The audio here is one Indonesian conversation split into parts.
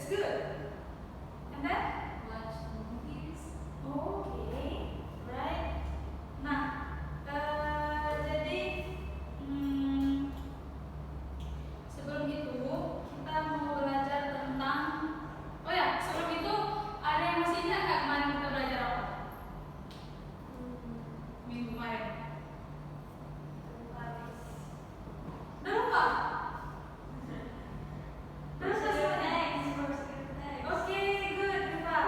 good. And then? Watch movies. Okay, right. Nah, jadi sebelum itu kita mau belajar tentang. Oh ya, sebelum itu ada yang masih ingat nggak kemarin kita belajar apa? Minggu kemarin. Udah lupa? Terus semuanya? Oke, good, Rifa.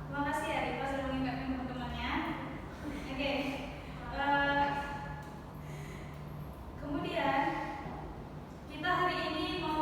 Terima kasih ya Rifa sudah mengingatkan teman-temannya. Oke. Kemudian kita hari ini mau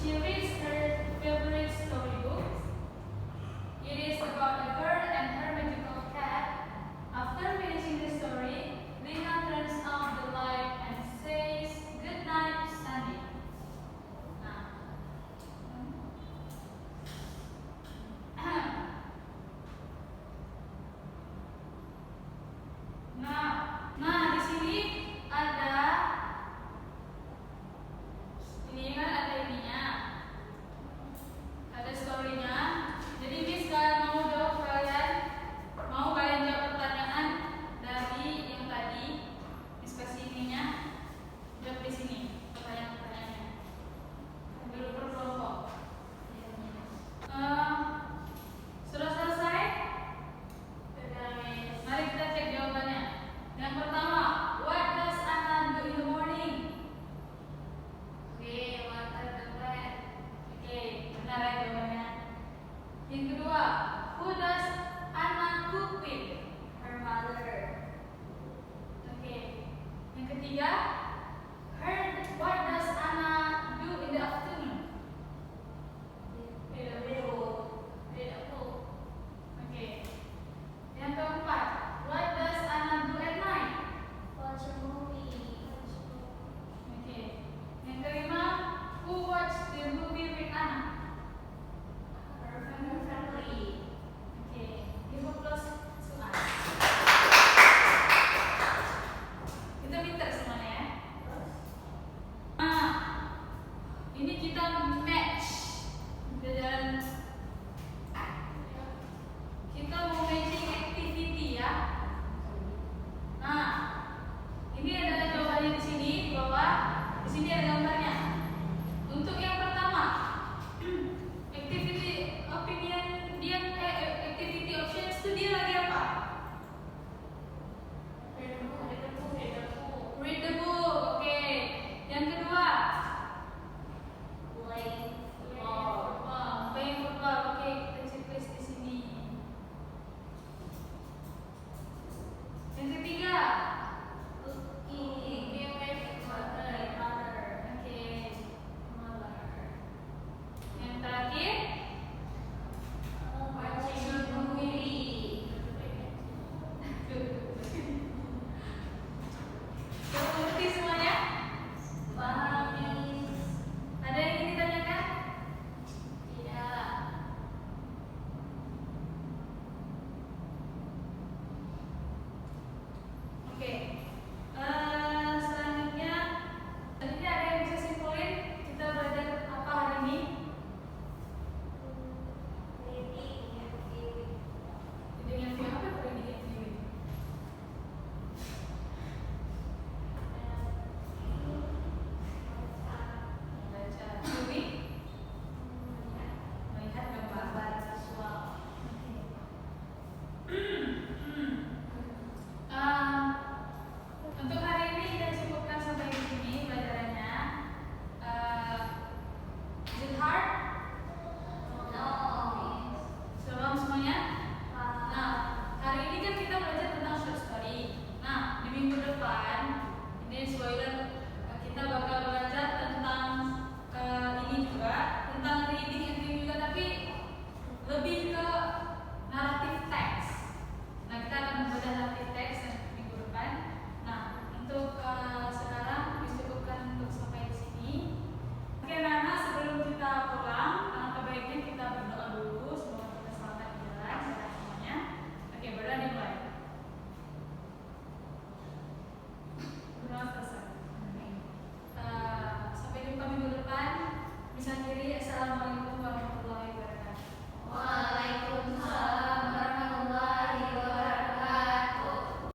She reads her favorite storybooks. It is about a girl and her magical cat. After finishing the story, Lina turns off the light and says good night, Sandy. Nah, di sini ada ini kan ada ininya, ada storynya. Jadi Miss mau jawab kalian jawab pertanyaan dari yang tadi Miss kasih ininya, jawab di sini pertanyaan-pertanyaannya. Dulu per kelompok. Sudah selesai? Mari kita cek jawabannya. Yang pertama, what does Anna do in the morning? Water the plant. Benar ya jawabannya. Yang kedua, who does Anna cook with? Her mother. Yang ketiga,